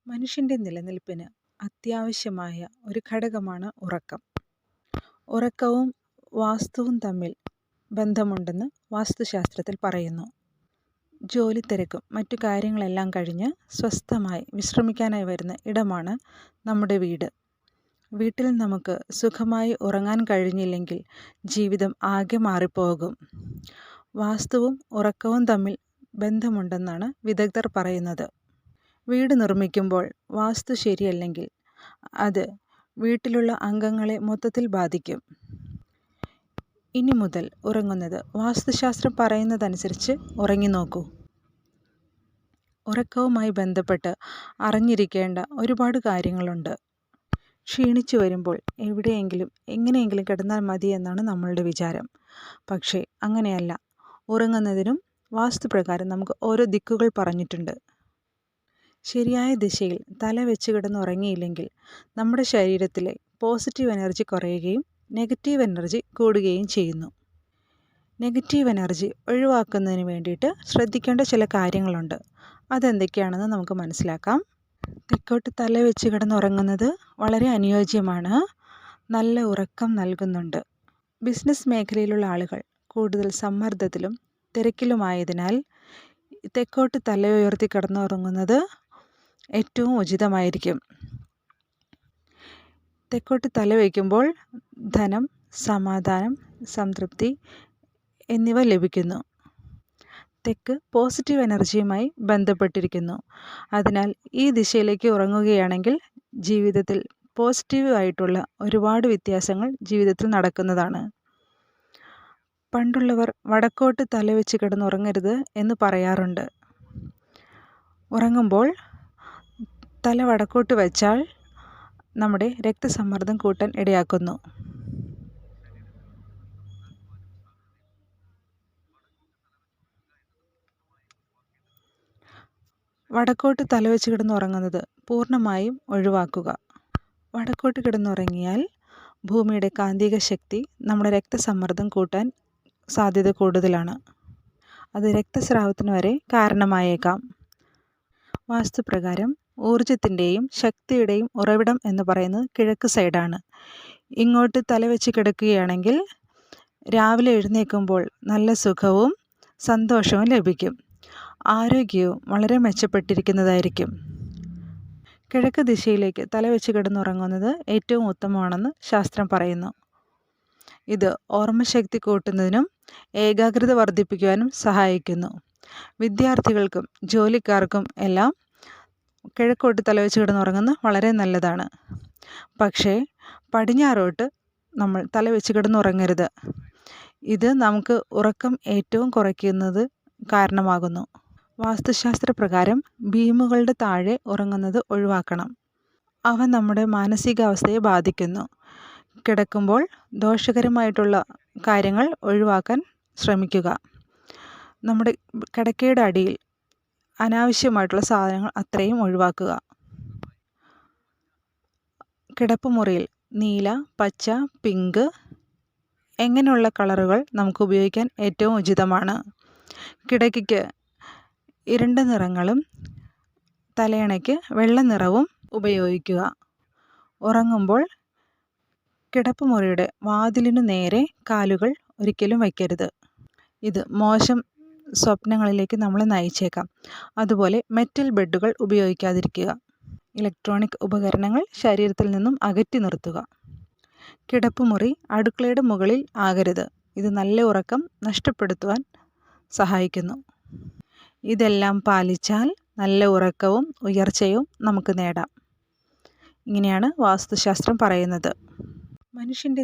മനുഷ്യൻ്റെ നിലനിൽപ്പിന് അത്യാവശ്യമായ ഒരു ഘടകമാണ് ഉറക്കം. ഉറക്കവും വാസ്തുവും തമ്മിൽ ബന്ധമുണ്ടെന്ന് വാസ്തുശാസ്ത്രത്തിൽ പറയുന്നു. ജോലിത്തിരക്കും മറ്റു കാര്യങ്ങളെല്ലാം കഴിഞ്ഞ് സ്വസ്ഥമായി വിശ്രമിക്കാനായി വരുന്ന ഇടമാണ് നമ്മുടെ വീട്. വീട്ടിൽ നമുക്ക് സുഖമായി ഉറങ്ങാൻ കഴിഞ്ഞില്ലെങ്കിൽ ജീവിതം ആകെ മാറിപ്പോകും. വാസ്തുവും ഉറക്കവും തമ്മിൽ ബന്ധമുണ്ടെന്നാണ് വിദഗ്ധർ പറയുന്നത്. വീട് നിർമ്മിക്കുമ്പോൾ വാസ്തു ശരിയല്ലെങ്കിൽ അത് വീട്ടിലുള്ള അംഗങ്ങളെ മൊത്തത്തിൽ ബാധിക്കും. ഇനി മുതൽ ഉറങ്ങുന്നത് വാസ്തുശാസ്ത്രം പറയുന്നതനുസരിച്ച് ഉറങ്ങി നോക്കൂ. ഉറക്കവുമായി ബന്ധപ്പെട്ട് അറിഞ്ഞിരിക്കേണ്ട ഒരുപാട് കാര്യങ്ങളുണ്ട്. ക്ഷീണിച്ചു വരുമ്പോൾ എവിടെയെങ്കിലും എങ്ങനെയെങ്കിലും കിടന്നാൽ മതി എന്നാണ് നമ്മളുടെ വിചാരം. പക്ഷേ അങ്ങനെയല്ല. ഉറങ്ങുന്നതിനും വാസ്തുപ്രകാരം നമുക്ക് ഓരോ ദിക്കുകൾ പറഞ്ഞിട്ടുണ്ട്. ശരിയായ ദിശയിൽ തല വെച്ച് കിടന്ന് ഉറങ്ങിയില്ലെങ്കിൽ നമ്മുടെ ശരീരത്തിലെ പോസിറ്റീവ് എനർജി കുറയുകയും നെഗറ്റീവ് എനർജി കൂടുകയും ചെയ്യുന്നു. നെഗറ്റീവ് എനർജി ഒഴിവാക്കുന്നതിന് വേണ്ടിയിട്ട് ശ്രദ്ധിക്കേണ്ട ചില കാര്യങ്ങളുണ്ട്. അതെന്തൊക്കെയാണെന്ന് നമുക്ക് മനസ്സിലാക്കാം. തെക്കോട്ട് തല വെച്ച് കിടന്നുറങ്ങുന്നത് വളരെ അനുയോജ്യമാണ്. നല്ല ഉറക്കം നൽകുന്നുണ്ട്. ബിസിനസ് മേഖലയിലുള്ള ആളുകൾ കൂടുതൽ സമ്മർദ്ദത്തിലും തിരക്കിലുമായതിനാൽ തെക്കോട്ട് തല ഉയർത്തി കിടന്നുറങ്ങുന്നത് ഏറ്റവും ഉചിതമായിരിക്കും. തെക്കോട്ട് തല വയ്ക്കുമ്പോൾ ധനം, സമാധാനം, സംതൃപ്തി എന്നിവ ലഭിക്കുന്നു. തെക്ക് പോസിറ്റീവ് എനർജിയുമായി ബന്ധപ്പെട്ടിരിക്കുന്നു. അതിനാൽ ഈ ദിശയിലേക്ക് ഉറങ്ങുകയാണെങ്കിൽ ജീവിതത്തിൽ പോസിറ്റീവ് ആയിട്ടുള്ള ഒരുപാട് വ്യത്യാസങ്ങൾ ജീവിതത്തിൽ നടക്കുന്നതാണ്. പണ്ടുള്ളവർ വടക്കോട്ട് തല വെച്ച് കിടന്നുറങ്ങരുത് എന്ന് പറയാറുണ്ട്. ഉറങ്ങുമ്പോൾ തല വടക്കോട്ട് വെച്ചാൽ നമ്മുടെ രക്തസമ്മർദ്ദം കൂട്ടാൻ ഇടയാക്കുന്നു. വടക്കോട്ട് തലവെച്ച് കിടന്നുറങ്ങുന്നത് പൂർണ്ണമായും ഒഴിവാക്കുക. വടക്കോട്ട് കിടന്നുറങ്ങിയാൽ ഭൂമിയുടെ കാന്തിക ശക്തി നമ്മുടെ രക്തസമ്മർദ്ദം കൂട്ടാൻ സാധ്യത കൂടുതലാണ്. അത് രക്തസ്രാവത്തിന് വരെ കാരണമായേക്കാം. വാസ്തുപ്രകാരം ഊർജത്തിൻ്റെയും ശക്തിയുടെയും ഉറവിടം എന്ന് പറയുന്നത് കിഴക്ക് സൈഡാണ്. ഇങ്ങോട്ട് തലവെച്ച് കിടക്കുകയാണെങ്കിൽ രാവിലെ എഴുന്നേൽക്കുമ്പോൾ നല്ല സുഖവും സന്തോഷവും ലഭിക്കും. ആരോഗ്യവും വളരെ മെച്ചപ്പെട്ടിരിക്കുന്നതായിരിക്കും. കിഴക്ക് ദിശയിലേക്ക് തലവെച്ച് കിടന്നുറങ്ങുന്നത് ഏറ്റവും ഉത്തമമാണെന്ന് ശാസ്ത്രം പറയുന്നു. ഇത് ഓർമ്മശക്തി കൂട്ടുന്നതിനും ഏകാഗ്രത വർദ്ധിപ്പിക്കുവാനും സഹായിക്കുന്നു. വിദ്യാർത്ഥികൾക്കും ജോലിക്കാർക്കും എല്ലാം കിഴക്കോട്ട് തലവെച്ച് കിടന്നുറങ്ങുന്നത് വളരെ നല്ലതാണ്. പക്ഷേ പടിഞ്ഞാറോട്ട് നമ്മൾ തലവെച്ച് കിടന്നുറങ്ങരുത്. ഇത് നമുക്ക് ഉറക്കം ഏറ്റവും കുറയ്ക്കുന്നത് കാരണമാകുന്നു. വാസ്തുശാസ്ത്ര പ്രകാരം ബീമുകളുടെ താഴെ ഉറങ്ങുന്നത് ഒഴിവാക്കണം. അവ നമ്മുടെ മാനസികാവസ്ഥയെ ബാധിക്കുന്നു. കിടക്കുമ്പോൾ ദോഷകരമായിട്ടുള്ള കാര്യങ്ങൾ ഒഴിവാക്കാൻ ശ്രമിക്കുക. നമ്മുടെ കിടക്കയുടെ അടിയിൽ അനാവശ്യമായിട്ടുള്ള സാധനങ്ങൾ അത്രയും ഒഴിവാക്കുക. കിടപ്പുമുറിയിൽ നീല, പച്ച, പിങ്ക് എങ്ങനെയുള്ള കളറുകൾ നമുക്ക് ഉപയോഗിക്കാൻ ഏറ്റവും ഉചിതമാണ്. കിടക്കയ്ക്ക് ഇരുണ്ട നിറങ്ങളും തലയണയ്ക്ക് വെള്ള നിറവും ഉപയോഗിക്കുക. ഉറങ്ങുമ്പോൾ കിടപ്പുമുറിയുടെ വാതിലിനു നേരെ കാലുകൾ ഒരിക്കലും വയ്ക്കരുത്. ഇത് മോശം സ്വപ്നങ്ങളിലേക്ക് നമ്മളെ നയിച്ചേക്കാം. അതുപോലെ മെറ്റൽ ബെഡുകൾ ഉപയോഗിക്കാതിരിക്കുക. ഇലക്ട്രോണിക് ഉപകരണങ്ങൾ ശരീരത്തിൽ നിന്നും അകറ്റി നിർത്തുക. കിടപ്പുമുറി അടുക്കളയുടെ മുകളിൽ ആകരുത്. ഇത് നല്ല ഉറക്കം നഷ്ടപ്പെടുത്തുവാൻ സഹായിക്കുന്നു. ഇതെല്ലാം പാലിച്ചാൽ നല്ല ഉറക്കവും ഉയർച്ചയും നമുക്ക് നേടാം. ഇങ്ങനെയാണ് വാസ്തുശാസ്ത്രം പറയുന്നത്. മനുഷ്യൻ്റെ